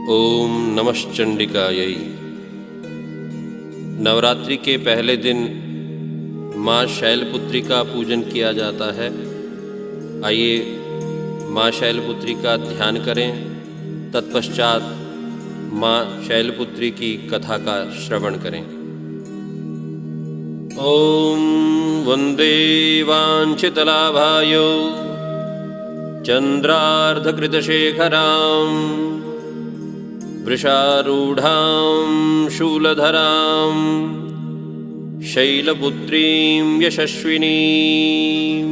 ओम नमश्चंडिकायै। नवरात्रि के पहले दिन माँ शैलपुत्री का पूजन किया जाता है। आइए माँ शैलपुत्री का ध्यान करें, तत्पश्चात माँ शैलपुत्री की कथा का श्रवण करें। ओम वंदे वाञ्छितलाभायो चंद्रार्धकृतशेखरां वृषारूढ़ां शूलधरां शैलपुत्रीं यशस्विनीं।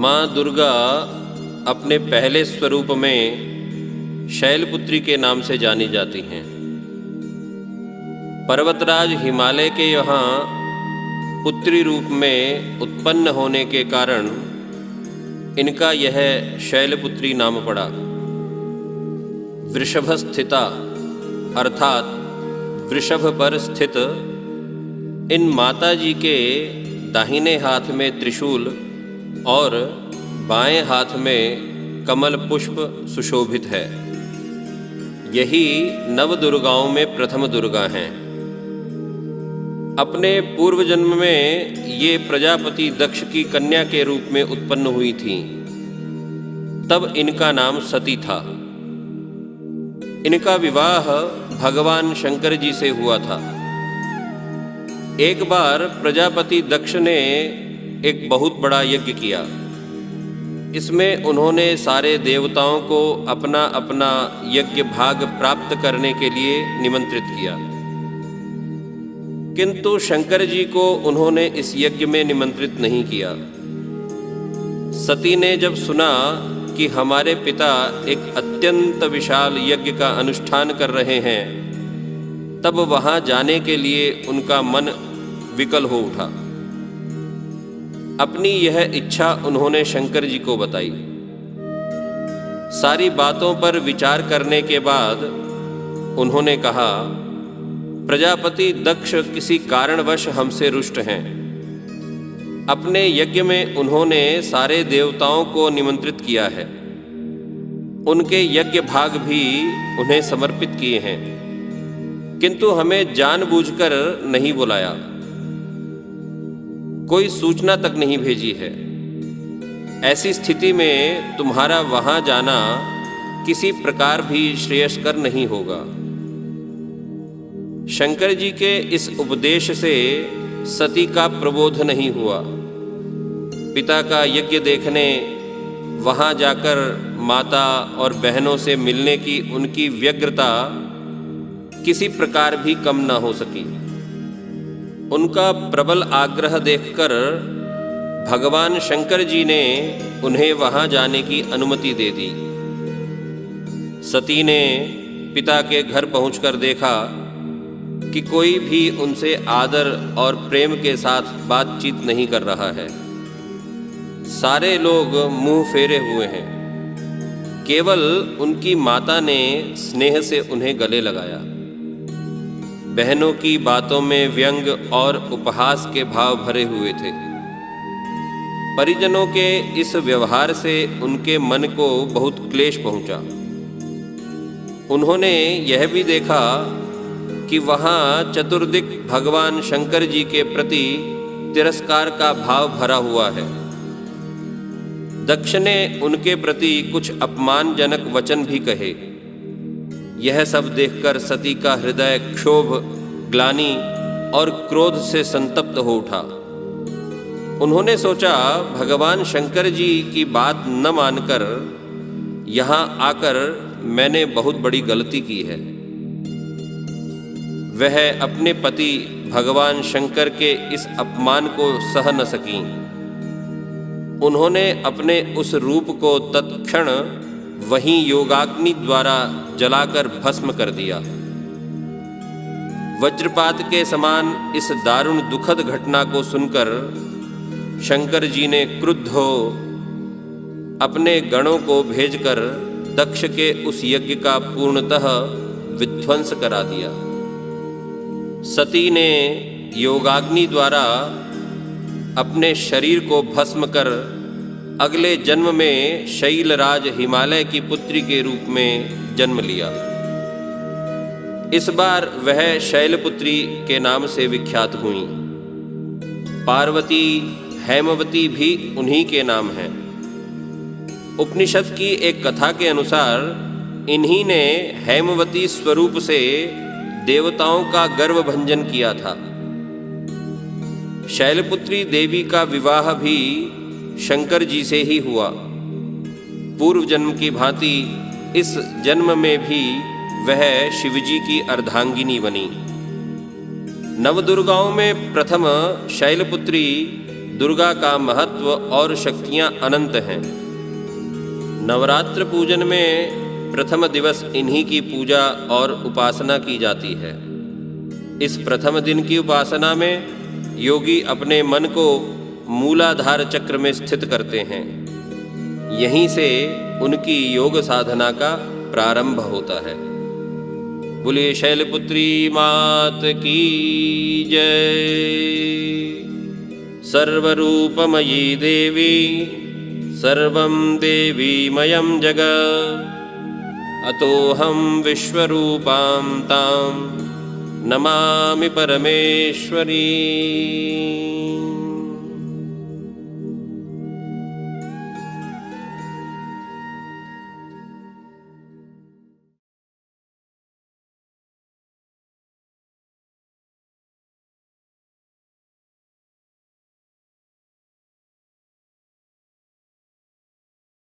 माँ दुर्गा अपने पहले स्वरूप में शैलपुत्री के नाम से जानी जाती हैं। पर्वतराज हिमालय के यहाँ पुत्री रूप में उत्पन्न होने के कारण इनका यह शैलपुत्री नाम पड़ा। वृषभ स्थिता अर्थात वृषभ पर स्थित इन माताजी के दाहिने हाथ में त्रिशूल और बाएं हाथ में कमल पुष्प सुशोभित है। यही नव दुर्गाओं में प्रथम दुर्गा हैं। अपने पूर्व जन्म में ये प्रजापति दक्ष की कन्या के रूप में उत्पन्न हुई थीं। तब इनका नाम सती था। इनका विवाह भगवान शंकर जी से हुआ था। एक बार प्रजापति दक्ष ने एक बहुत बड़ा यज्ञ किया। इसमें उन्होंने सारे देवताओं को अपना अपना यज्ञ भाग प्राप्त करने के लिए निमंत्रित किया, किंतु शंकर जी को उन्होंने इस यज्ञ में निमंत्रित नहीं किया। सती ने जब सुना कि हमारे पिता एक अत्यंत विशाल यज्ञ का अनुष्ठान कर रहे हैं, तब वहां जाने के लिए उनका मन विकल हो उठा। अपनी यह इच्छा उन्होंने शंकर जी को बताई। सारी बातों पर विचार करने के बाद उन्होंने कहा, प्रजापति दक्ष किसी कारणवश हमसे रुष्ट हैं। अपने यज्ञ में उन्होंने सारे देवताओं को निमंत्रित किया है। उनके यज्ञ भाग भी उन्हें समर्पित किए हैं, किंतु हमें जानबूझकर नहीं बुलाया, कोई सूचना तक नहीं भेजी है। ऐसी स्थिति में तुम्हारा वहां जाना किसी प्रकार भी श्रेयस्कर नहीं होगा। शंकर जी के इस उपदेश से सती का प्रबोध नहीं हुआ। पिता का यज्ञ देखने वहां जाकर माता और बहनों से मिलने की उनकी व्यग्रता किसी प्रकार भी कम न हो सकी। उनका प्रबल आग्रह देखकर भगवान शंकर जी ने उन्हें वहां जाने की अनुमति दे दी। सती ने पिता के घर पहुंचकर देखा कि कोई भी उनसे आदर और प्रेम के साथ बातचीत नहीं कर रहा है। सारे लोग मुंह फेरे हुए हैं। केवल उनकी माता ने स्नेह से उन्हें गले लगाया। बहनों की बातों में व्यंग और उपहास के भाव भरे हुए थे। परिजनों के इस व्यवहार से उनके मन को बहुत क्लेश पहुंचा। उन्होंने यह भी देखा कि वहां चतुर्दिक भगवान शंकर जी के प्रति तिरस्कार का भाव भरा हुआ है। दक्ष ने उनके प्रति कुछ अपमानजनक वचन भी कहे। यह सब देखकर सती का हृदय क्षोभ, ग्लानि और क्रोध से संतप्त हो उठा। उन्होंने सोचा, भगवान शंकर जी की बात न मानकर यहाँ आकर मैंने बहुत बड़ी गलती की है। वह अपने पति भगवान शंकर के इस अपमान को सह न सकीं। उन्होंने अपने उस रूप को तत्क्षण वहीं योगाग्नि द्वारा जलाकर भस्म कर दिया। वज्रपात के समान इस दारुण दुखद घटना को सुनकर शंकर जी ने क्रुद्ध हो अपने गणों को भेजकर दक्ष के उस यज्ञ का पूर्णतः विध्वंस करा दिया। सती ने योगाग्नि द्वारा अपने शरीर को भस्म कर अगले जन्म में शैलराज हिमालय की पुत्री के रूप में जन्म लिया। इस बार वह शैलपुत्री के नाम से विख्यात हुई। पार्वती, हेमवती भी उन्हीं के नाम हैं। उपनिषद की एक कथा के अनुसार इन्हीं ने हेमवती स्वरूप से देवताओं का गर्व भंजन किया था। शैलपुत्री देवी का विवाह भी शंकर जी से ही हुआ। पूर्व जन्म की भांति इस जन्म में भी वह शिवजी की अर्धांगिनी बनी। नवदुर्गाओं में प्रथम शैलपुत्री दुर्गा का महत्व और शक्तियां अनंत हैं। नवरात्र पूजन में प्रथम दिवस इन्हीं की पूजा और उपासना की जाती है। इस प्रथम दिन की उपासना में योगी अपने मन को मूलाधार चक्र में स्थित करते हैं। यहीं से उनकी योग साधना का प्रारंभ होता है। बोलिए शैलपुत्री मात की जय। सर्वरूपमयी देवी सर्वं देवीमयं जगत् अतोऽहं विश्वरूपां तां नमामि परमेश्वरी।